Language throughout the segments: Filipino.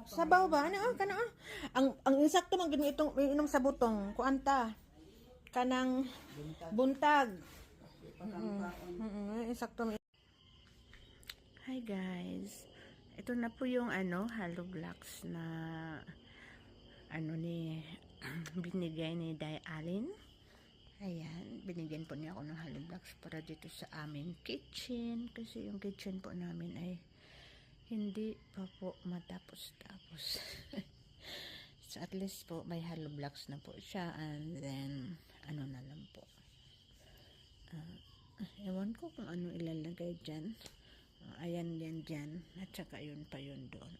Sabaw ba? Ano? Kana? Ang insakto man gini itong inom sa butong. Kuanta. Kanang buntag. Insakto. Hi guys. Ito na po yung hollow blocks na ni binigay ni Day Allen. Ayan, binigyan po niya ako ng hollow blocks para dito sa aming kitchen kasi yung kitchen po namin ay hindi pa po matapos-tapos. So at least po may hollow blocks na po siya, and then na lang po. Ewan ko kung ano ilalagay dyan. Ayan yan dyan, at saka yun pa yun doon.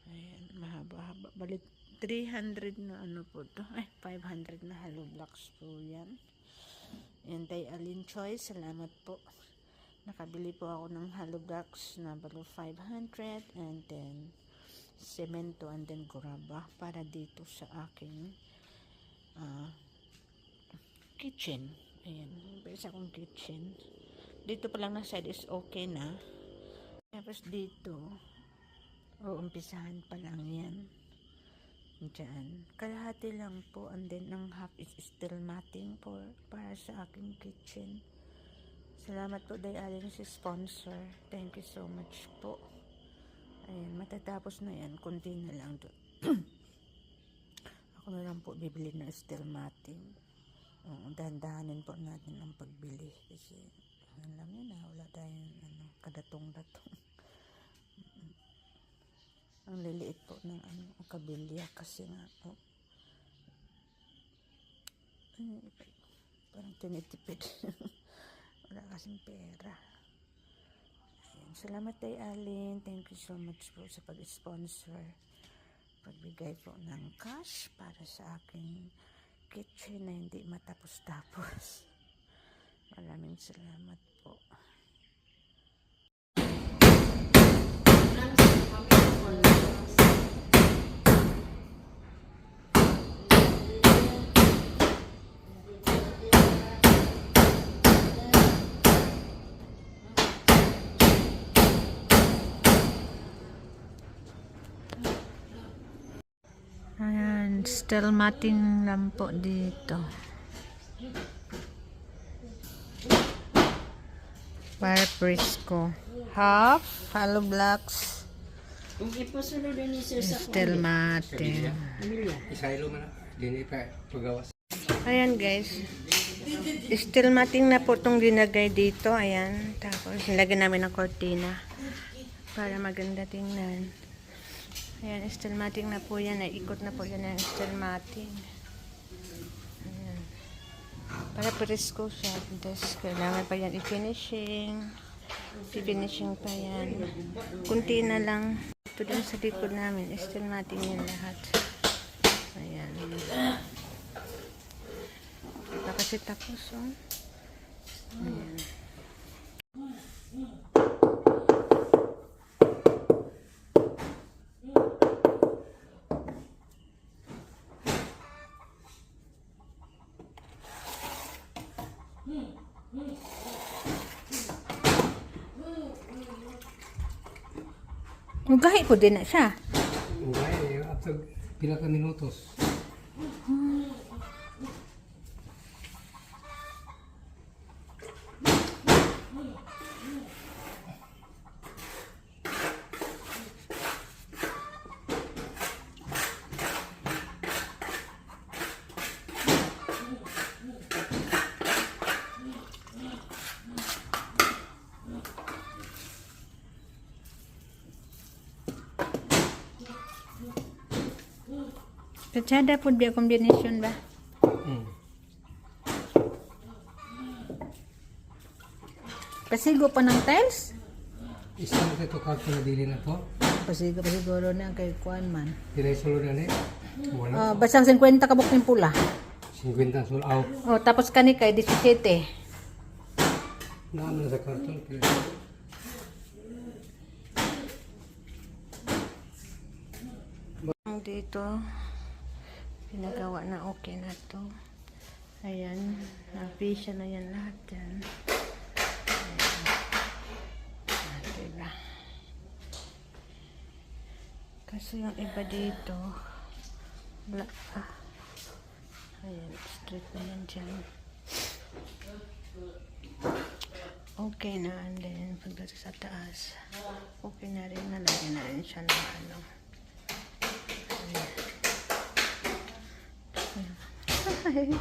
Ayan, mahaba-haba. Balik 300 na po to. 500 na hollow blocks po yan. And Day Allen Choice, salamat po. Nakabili po ako ng hollow blocks na balo 500, and then semento, and then guraba para dito sa aking kitchen. Ayan, sa akong kitchen. Dito pa lang na side is okay na. Tapos dito, umpisahan pa lang yan. Diyan. Kalahati lang po, and then ang half is still matting para sa aking kitchen. Salamat po Day Allen si sponsor. Thank you so much po. Ayan, matatapos na yan. Kunti na lang doon. Ako na lang po bibili na steel matting. Dahan-dahanin po natin ang pagbili kasi alam niyo na, wala tayong kadatong-datong. Ang liliit po ng kabilya kasi nga po parang tinitipid. Wala kasing pera. Ayan. Salamat Day Allen, thank you so much po sa pag-sponsor, pagbigay po ng cash para sa aking kitchen na hindi matapos-tapos. Maraming salamat po. Ayan, still matting lang po dito. Para Prisco. Half hollow blocks. Still matting. Ayan guys. Still matting na po itong ginagay dito. Ayan. Tapos nilagyan namin ng kortina para maganda tingnan. Ayan, still matting na po yan. Naikot na po yan ng still matting. Ayan. Para Prisco siya. Tapos kailangan pa yan i-finishing. I-finishing pa yan. Kunti na lang. Ito din sa likod namin. Still matting yan lahat. Ayan. Ito kasi tapos. Ayan. Magahi po din na siya. Magahi, after pila ka minutos. Katsada po ba combination ba? Pasigo pa ng tiles? Isa mo ito karto na dili na to. Pasigo pa siguro na kay Kuan man. Pinay-sulo na ni. Wala. Basang 50 kabuk ng pula. 50 sulaw. Oh, tapos kani kay 17. Naman sa karton. Dito pinagawa na okay na to. Ayan, na-fish na yan lahat dyan. Ayan. Diba? Kasi yung iba dito, wala pa. Ayan, straight na yan dyan. Okay na, and then pagdating sa taas, okay na rin, nalagyan na rin siya ng ano. Ayan.